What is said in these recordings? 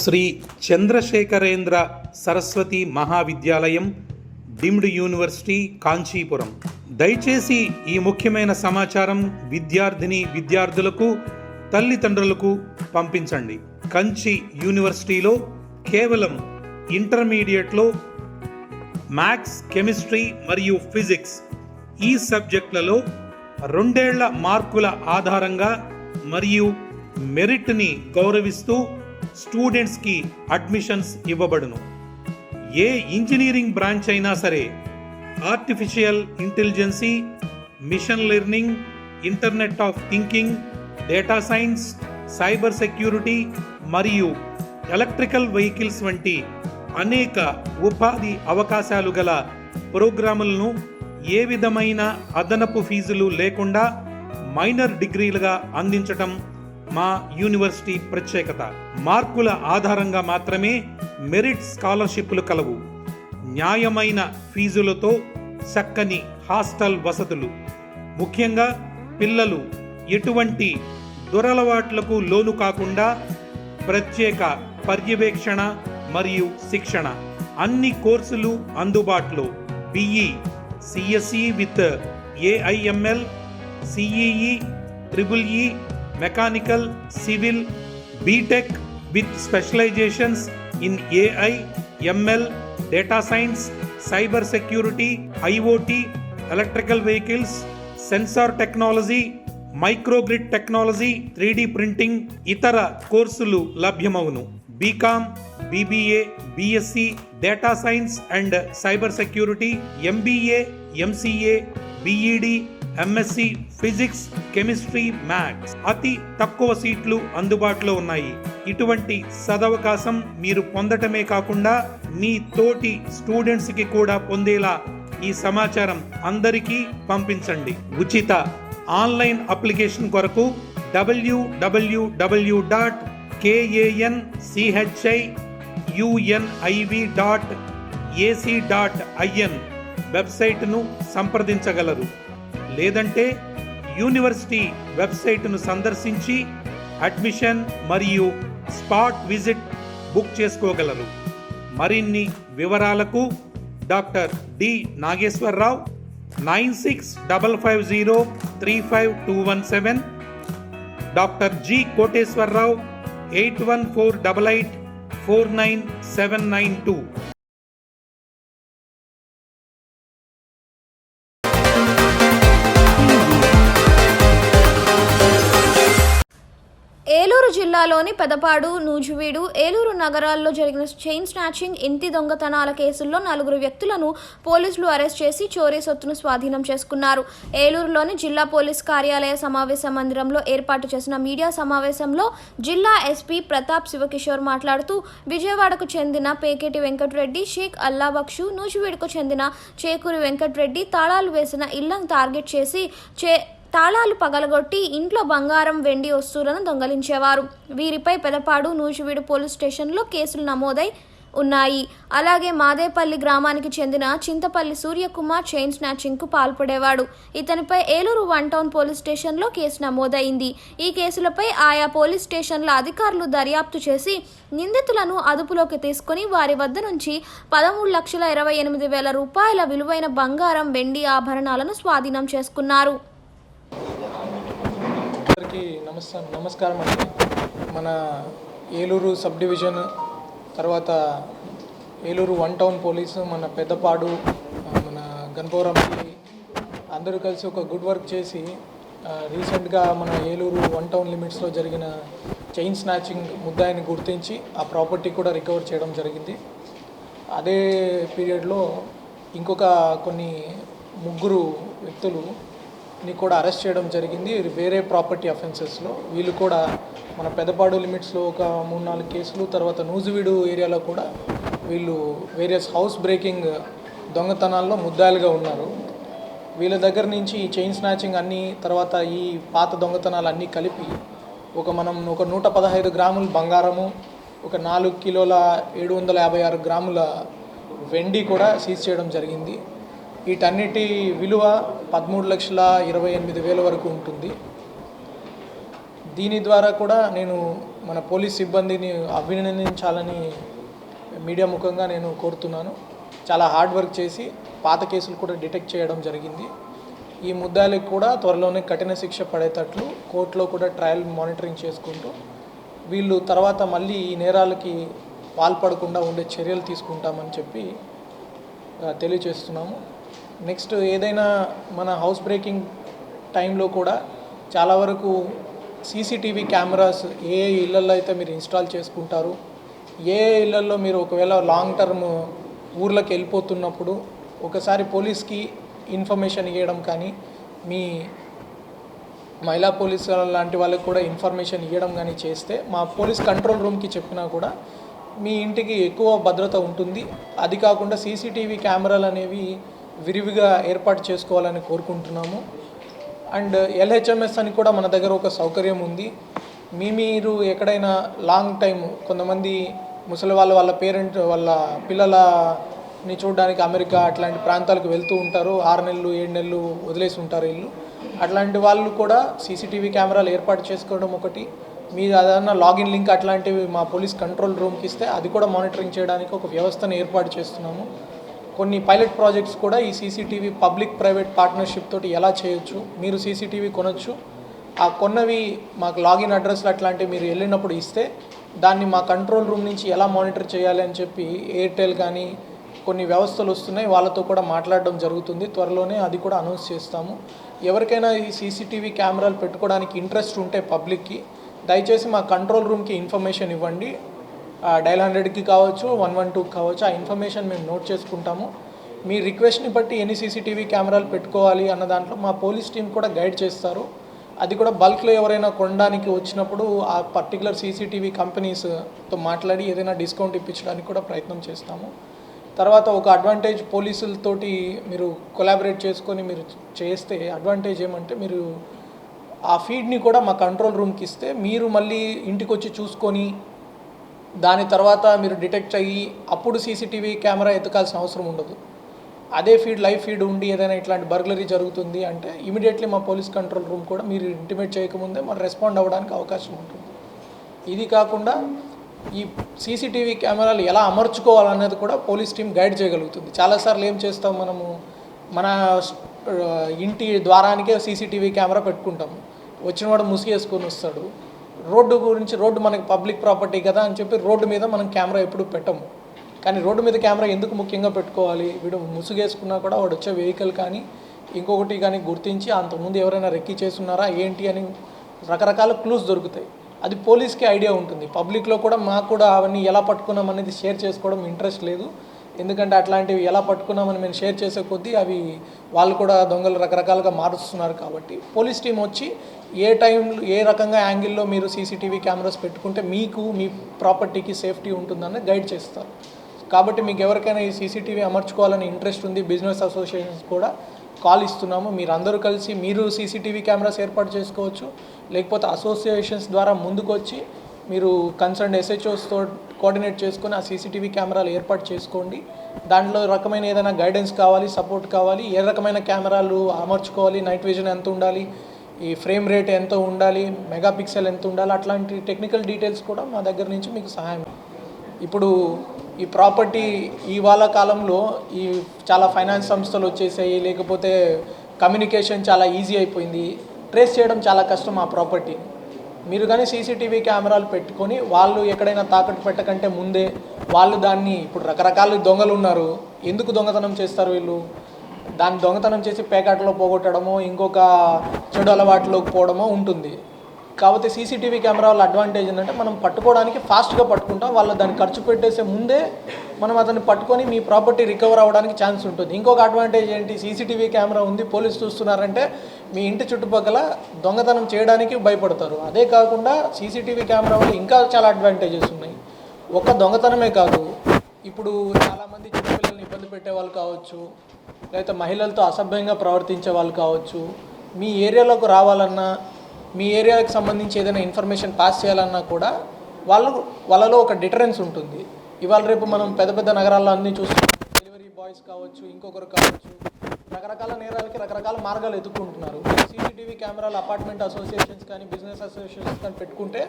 Shri Chandrasekharendra Saraswathi Mahavidyalayam deemed university Kanchipuram. దయచేసి ఈ ముఖ్యమైన సమాచారం విద్యార్థులకు తల్లిదండ్రులకు పంపించండి. కంచి యూనివర్సిటీలో కేవలం ఇంటర్మీడియట్లో మ్యాథ్స్, కెమిస్ట్రీ మరియు ఫిజిక్స్ ఈ సబ్జెక్టులలో 2 ఏళ్ల మార్కుల ఆధారంగా మరియు మెరిట్ని గౌరవిస్తూ స్టూడెంట్స్కి అడ్మిషన్స్ ఇవ్వబడును. ఏ ఇంజనీరింగ్ బ్రాంచ్ అయినా సరే artificial intelligence, machine learning, internet of thinking, data science, cyber security మరియు ఎలక్ట్రికల్ వెహికల్స్ వంటి అనేక ఉపాధి అవకాశాలు గల ప్రోగ్రాములను ఏ విధమైన అదనపు ఫీజులు లేకుండా మైనర్ డిగ్రీలుగా అందించటం మా యూనివర్సిటీ ప్రత్యేకత. మార్కుల ఆధారంగా మాత్రమే మెరిట్ స్కాలర్షిప్లు కలవు. న్యాయమైన ఫీజులతో చక్కని హాస్టల్ వసతులు. ముఖ్యంగా పిల్లలు ఎటువంటి దురలవాట్లకు లోను కాకుండా ప్రత్యేక పర్యవేక్షణ మరియు శిక్షణ. అన్ని కోర్సులు అందుబాటులో. BE, CSE with AIML, CEE, triple E, mechanical, civil, BTech with specializations in AI, ML, data science, cyber security, IOT, electrical vehicles, sensor technology, microgrid technology, 3D printing ఇతర కోర్సులు లభ్యమవును. BCom, BBA, BSc, data science and cyber security, MBA, MCA, BEd, MSc physics, chemistry, maths. అతి తక్కువ సీట్లు అందుబాటులో ఉన్నాయి. ఇటువంటి సదవకాశం మీరు పొందటమే కాకుండా మీ తోటి స్టూడెంట్స్కి కూడా పొందేలా ఈ సమాచారం అందరికీ పంపించండి. ఉచిత ఆన్లైన్ అప్లికేషన్ కొరకు www.kanchiuniv.ac.in వెబ్సైట్ను సంప్రదించగలరు. లేదంటే యూనివర్సిటీ వెబ్సైట్ను సందర్శించి అడ్మిషన్ మరియు స్పాట్ విజిట్ బుక్ చేసుకోగలరు. మరిన్ని వివరాలకు doctor D Nageswara Rao 9655035217, doctor G Koteswara Rao 8148849792. ఏలూరు జిల్లాలోని పెదపాడు, నూజివీడు, ఏలూరు నగరాల్లో జరిగిన చైన్ స్నాచింగ్, ఇంటి దొంగతనాల కేసుల్లో 4 వ్యక్తులను పోలీసులు అరెస్ట్ చేసి చోరీ సొత్తును స్వాధీనం చేసుకున్నారు. ఏలూరులోని జిల్లా పోలీస్ కార్యాలయ సమావేశ మందిరంలో ఏర్పాటు చేసిన మీడియా సమావేశంలో జిల్లా ఎస్పీ ప్రతాప్ శివకిషోర్ మాట్లాడుతూ, విజయవాడకు చెందిన పేకేటి వెంకటరెడ్డి, షేక్ అల్లాబక్షు, నూజివీడుకు చెందిన చేకూరి వెంకటరెడ్డి తాళాలు వేసిన ఇళ్లను టార్గెట్ చేసి తాళాలు పగలగొట్టి ఇంట్లో బంగారం, వెండి వస్తువులను దొంగలించేవారు. వీరిపై పెదపాడు, నూజివీడు పోలీస్ స్టేషన్లో కేసులు నమోదై ఉన్నాయి. అలాగే మాదేపల్లి గ్రామానికి చెందిన చింతపల్లి సూర్యకుమార్ చైన్ స్నాచింగ్కు పాల్పడేవాడు. ఇతనిపై ఏలూరు 1 టౌన్ పోలీస్ స్టేషన్లో కేసు నమోదైంది. ఈ కేసులపై ఆయా పోలీస్ స్టేషన్ల అధికారులు దర్యాప్తు చేసి నిందితులను అదుపులోకి తీసుకుని వారి వద్ద నుంచి 13,28,000 రూపాయల విలువైన బంగారం, వెండి ఆభరణాలను స్వాధీనం చేసుకున్నారు. నమస్కారం అండి. మన ఏలూరు సబ్ డివిజన్ తర్వాత ఏలూరు 1 టౌన్ పోలీసు, మన పెద్దపాడు, మన గన్పవరం అందరూ కలిసి ఒక గుడ్ వర్క్ చేసి రీసెంట్గా మన ఏలూరు 1 టౌన్ లిమిట్స్లో జరిగిన చైన్ స్నాచింగ్ ముద్దాయిని గుర్తించి ఆ ప్రాపర్టీ కూడా రికవర్ చేయడం జరిగింది. అదే పీరియడ్లో ఇంకొక కొన్ని 3 వ్యక్తులు కూడా అరెస్ట్ చేయడం జరిగింది వేరే ప్రాపర్టీ అఫెన్సెస్లో. వీళ్ళు కూడా మన పెదపాడు లిమిట్స్లో ఒక 3-4 కేసులు, తర్వాత నూజివీడు ఏరియాలో కూడా వీళ్ళు వేరియస్ హౌస్ బ్రేకింగ్ దొంగతనాల్లో ముద్దాయిలుగా ఉన్నారు. వీళ్ళ దగ్గర నుంచి ఈ చైన్ స్నాచింగ్ అన్నీ, తర్వాత ఈ పాత దొంగతనాలు అన్నీ కలిపి ఒక 115 గ్రాముల బంగారము, ఒక 4 కిలోల 756 గ్రాముల వెండి కూడా సీజ్ చేయడం జరిగింది. వీటన్నిటి విలువ 13,28,000 వరకు ఉంటుంది. దీని ద్వారా కూడా నేను మన పోలీస్ సిబ్బందిని అభినందించాలని మీడియా ముఖంగా నేను కోరుతున్నాను. చాలా హార్డ్ వర్క్ చేసి పాత కేసులు కూడా డిటెక్ట్ చేయడం జరిగింది. ఈ ముద్దాయిలకు కూడా త్వరలోనే కఠిన శిక్ష పడేటట్లు కోర్టులో కూడా ట్రయల్ మానిటరింగ్ చేసుకుంటూ వీళ్ళు తర్వాత మళ్ళీ ఈ నేరాలకి పాల్పడకుండా ఉండే చర్యలు తీసుకుంటామని చెప్పి తెలియజేస్తున్నాము. నెక్స్ట్ ఏదైనా మన హౌస్ బ్రేకింగ్ టైంలో కూడా చాలా వరకు సీసీటీవీ కెమెరాస్ ఏ ఇళ్లలో అయితే మీరు ఇన్స్టాల్ చేసుకుంటారు, ఏ ఇళ్లలో మీరు ఒకవేళ లాంగ్ టర్మ్ ఊర్లోకి వెళ్ళిపోతున్నప్పుడు ఒకసారి పోలీస్కి ఇన్ఫర్మేషన్ ఇవ్వడం కానీ, మీ మహిళా పోలీసు లాంటి వాళ్ళకి కూడా ఇన్ఫర్మేషన్ ఇవ్వడం కానీ చేస్తే మా పోలీస్ కంట్రోల్ రూమ్కి చెప్పినా కూడా మీ ఇంటికి ఎక్కువ భద్రత ఉంటుంది. అది కాకుండా సీసీటీవీ కెమెరాలు అనేవి విరివిగా ఏర్పాటు చేసుకోవాలని కోరుకుంటున్నాము. అండ్ ఎల్హెచ్ఎంఎస్ అని కూడా మన దగ్గర ఒక సౌకర్యం ఉంది. మీరు ఎక్కడైనా లాంగ్ టైం కొంతమంది ముసలి వాళ్ళ పేరెంట్ వాళ్ళ పిల్లలని చూడడానికి అమెరికా అట్లాంటి ప్రాంతాలకు వెళ్తూ ఉంటారు. 6 నెలలు 7 నెలలు వదిలేసి ఉంటారు ఇల్లు. అట్లాంటి వాళ్ళు కూడా సీసీటీవీ కెమెరాలు ఏర్పాటు చేసుకోవడం ఒకటి. మీరు ఏదైనా లాగిన్ లింక్ అట్లాంటివి మా పోలీస్ కంట్రోల్ రూమ్కి ఇస్తే అది కూడా మానిటరింగ్ చేయడానికి ఒక వ్యవస్థను ఏర్పాటు చేస్తున్నాము. కొన్ని పైలట్ ప్రాజెక్ట్స్ కూడా ఈ సీసీటీవీ పబ్లిక్ ప్రైవేట్ పార్ట్నర్షిప్ తోటి ఎలా చేయొచ్చు, మీరు సీసీటీవీ కొనొచ్చు, ఆ కొన్నవి మాకు లాగిన్ అడ్రస్లు అట్లాంటివి మీరు వెళ్ళినప్పుడు ఇస్తే దాన్ని మా కంట్రోల్ రూమ్ నుంచి ఎలా మానిటర్ చేయాలి అని చెప్పి ఎయిర్టెల్ కానీ కొన్ని వ్యవస్థలు వస్తున్నాయి, వాళ్ళతో కూడా మాట్లాడడం జరుగుతుంది. త్వరలోనే అది కూడా అనౌన్స్ చేస్తాము. ఎవరికైనా ఈ సీసీటీవీ కెమెరాలు పెట్టుకోవడానికి ఇంట్రెస్ట్ ఉంటే పబ్లిక్కి దయచేసి మా కంట్రోల్ రూమ్కి ఇన్ఫర్మేషన్ ఇవ్వండి. డయల్ 100కి కావచ్చు, 112కి కావచ్చు, ఆ ఇన్ఫర్మేషన్ మేము నోట్ చేసుకుంటాము. మీ రిక్వెస్ట్ని బట్టి ఎన్ని సీసీటీవీ కెమెరాలు పెట్టుకోవాలి అన్న దాంట్లో మా పోలీస్ టీం కూడా గైడ్ చేస్తారు. అది కూడా బల్క్లో ఎవరైనా కొనడానికి వచ్చినప్పుడు ఆ పర్టికులర్ సీసీటీవీ కంపెనీస్తో మాట్లాడి ఏదైనా డిస్కౌంట్ ఇప్పించడానికి కూడా ప్రయత్నం చేస్తాము. తర్వాత ఒక అడ్వాంటేజ్ పోలీసులతోటి మీరు కొలాబరేట్ చేసుకొని మీరు చేస్తే అడ్వాంటేజ్ ఏమంటే మీరు ఆ ఫీడ్ని కూడా మా కంట్రోల్ రూమ్కి ఇస్తే మీరు మళ్ళీ ఇంటికి వచ్చి చూసుకొని దాని తర్వాత మీరు డిటెక్ట్ అయ్యి అప్పుడు సీసీటీవీ కెమెరా ఎత్తుకాల్సిన అవసరం ఉండదు. అదే ఫీడ్ లైవ్ ఫీడ్ ఉండి ఏదైనా ఇట్లాంటి బర్గ్లరీ జరుగుతుంది అంటే ఇమీడియట్లీ మా పోలీస్ కంట్రోల్ రూమ్ కూడా మీరు ఇంటిమేట్ చేయకముందే మనం రెస్పాండ్ అవ్వడానికి అవకాశం ఉంటుంది. ఇది కాకుండా ఈ సీసీటీవీ కెమెరాలు ఎలా అమర్చుకోవాలనేది కూడా పోలీస్ టీం గైడ్ చేయగలుగుతుంది. చాలాసార్లు ఏం చేస్తాం, మనము మన ఇంటి ద్వారానికే సీసీటీవీ కెమెరా పెట్టుకుంటాము. వచ్చినవాడు ముసుగేసుకొని వస్తాడు. రోడ్డు మనకి పబ్లిక్ ప్రాపర్టీ కదా అని చెప్పి రోడ్డు మీద మనం కెమెరా ఎప్పుడు పెట్టము. కానీ రోడ్డు మీద కెమెరా ఎందుకు ముఖ్యంగా పెట్టుకోవాలి, వీడు ముసుగేసుకున్నా కూడా వాడు వచ్చే వెహికల్ కానీ ఇంకొకటి కానీ గుర్తించి అంతకుముందు ఎవరైనా రెక్కి చేస్తున్నారా ఏంటి అని రకరకాల క్లూస్ దొరుకుతాయి. అది పోలీస్కి ఐడియా ఉంటుంది. పబ్లిక్లో కూడా మాకు కూడా అవన్నీ ఎలా పట్టుకున్నాం అనేది షేర్ చేసుకోవడం ఇంట్రెస్ట్ లేదు. ఎందుకంటే అట్లాంటివి ఎలా పట్టుకున్నామని మేము షేర్ చేసే కొద్దీ అవి వాళ్ళు కూడా దొంగలు రకరకాలుగా మారుస్తున్నారు. కాబట్టి పోలీస్ టీం వచ్చి ఏ టైంలో ఏ రకంగా యాంగిల్లో మీరు సీసీటీవీ కెమెరాస్ పెట్టుకుంటే మీకు మీ ప్రాపర్టీకి సేఫ్టీ ఉంటుందని గైడ్ చేస్తారు. కాబట్టి మీకు ఎవరికైనా ఈ సీసీటీవీ అమర్చుకోవాలని ఇంట్రెస్ట్ ఉంది, బిజినెస్ అసోసియేషన్స్ కూడా కాల్ ఇస్తున్నాము. మీరు అందరూ కలిసి మీరు సీసీటీవీ కెమెరాస్ ఏర్పాటు చేసుకోవచ్చు. లేకపోతే అసోసియేషన్స్ ద్వారా ముందుకు వచ్చి మీరు కన్సర్న్ ఎస్హెచ్ఓస్తో కోఆర్డినేట్ చేసుకొని ఆ సీసీటీవీ కెమెరాలు ఏర్పాటు చేసుకోండి. దాంట్లో రకమైన ఏదైనా గైడెన్స్ కావాలి, సపోర్ట్ కావాలి, ఏ రకమైన కెమెరాలు అమర్చుకోవాలి, నైట్ విజన్ ఎంత ఉండాలి, ఈ ఫ్రేమ్ రేట్ ఎంత ఉండాలి, మెగాపిక్సెల్ ఎంత ఉండాలి, అట్లాంటి టెక్నికల్ డీటెయిల్స్ కూడా మా దగ్గర నుంచి మీకు సహాయం. ఇప్పుడు ఈ ప్రాపర్టీ ఇవాళ కాలంలో ఈ చాలా ఫైనాన్స్ సంస్థలు వచ్చేసాయి, లేకపోతే కమ్యూనికేషన్ చాలా ఈజీ అయిపోయింది, ట్రేస్ చేయడం చాలా కష్టం ఆ ప్రాపర్టీ. మీరు కానీ సీసీటీవీ కెమెరాలు పెట్టుకొని వాళ్ళు ఎక్కడైనా తాకట్టు పెట్టకంటే ముందే వాళ్ళు దాన్ని, ఇప్పుడు రకరకాల దొంగలు ఉన్నారు, ఎందుకు దొంగతనం చేస్తారు వీళ్ళు, దాన్ని దొంగతనం చేసి పేకాటలో పోగొట్టడమో ఇంకొక చెడు అలవాట్లోకి పోవడమో ఉంటుంది. కాకపోతే సీసీటీవీ కెమెరాల అడ్వాంటేజ్ ఏంటంటే మనం పట్టుకోవడానికి ఫాస్ట్గా పట్టుకుంటాం. వాళ్ళు దాన్ని ఖర్చు పెట్టేసే ముందే మనం అతన్ని పట్టుకొని మీ ప్రాపర్టీ రికవర్ అవ్వడానికి ఛాన్స్ ఉంటుంది. ఇంకొక అడ్వాంటేజ్ ఏంటి, సీసీటీవీ కెమెరా ఉంది, పోలీసు చూస్తున్నారంటే మీ ఇంటి చుట్టుపక్కల దొంగతనం చేయడానికి భయపడతారు. అదే కాకుండా సీసీటీవీ కెమెరా వల్ల ఇంకా చాలా అడ్వాంటేజెస్ ఉన్నాయి. ఒక్క దొంగతనమే కాదు, ఇప్పుడు చాలామంది చిన్నపిల్లల్ని ఇబ్బంది పెట్టే వాళ్ళు కావచ్చు, లేకపోతే మహిళలతో అసభ్యంగా ప్రవర్తించే వాళ్ళు కావచ్చు, మీ ఏరియాలోకి రావాలన్నా మీ ఏరియాకి సంబంధించి ఏదైనా ఇన్ఫర్మేషన్ పాస్ చేయాలన్నా కూడా వాళ్ళలో ఒక డిటరెన్స్ ఉంటుంది. ఇవాళ రేపు మనం పెద్ద పెద్ద నగరాల్లో అన్నీ చూస్తున్నాం, డెలివరీ బాయ్స్ కావచ్చు, ఇంకొకరు కావచ్చు, రకరకాల నేరాలకి రకరకాల మార్గాలు ఎదుర్కొంటున్నారు. సీసీటీవీ కెమెరాలు అపార్ట్మెంట్ అసోసియేషన్స్ కానీ బిజినెస్ అసోసియేషన్స్ కానీ పెట్టుకుంటే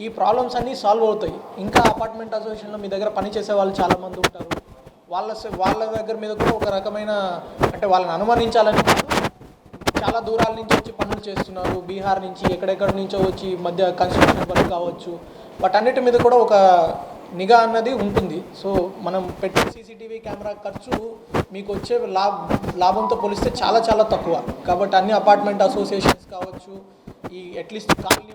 ఈ ప్రాబ్లమ్స్ అన్నీ సాల్వ్ అవుతాయి. ఇంకా అపార్ట్మెంట్ అసోసియేషన్లో మీ దగ్గర పనిచేసే వాళ్ళు చాలామంది ఉంటారు. వాళ్ళ దగ్గర మీద కూడా ఒక రకమైన అంటే వాళ్ళని అనుమానించాలని చాలా దూరాల నుంచి వచ్చి పనులు చేస్తున్నారు. బీహార్ నుంచి ఎక్కడెక్కడి నుంచో వచ్చి మధ్య కన్స్ట్రక్షన్ వర్క్ కావచ్చు, వాటన్నిటి మీద కూడా ఒక నిఘా అన్నది ఉంటుంది. సో మనం పెట్టే సీసీటీవీ కెమెరా ఖర్చు మీకు వచ్చే లాభంతో పోలిస్తే చాలా చాలా తక్కువ. కాబట్టి అన్ని అపార్ట్మెంట్ అసోసియేషన్స్ కావచ్చు, ఈ అట్లీస్ట్ కాలనీ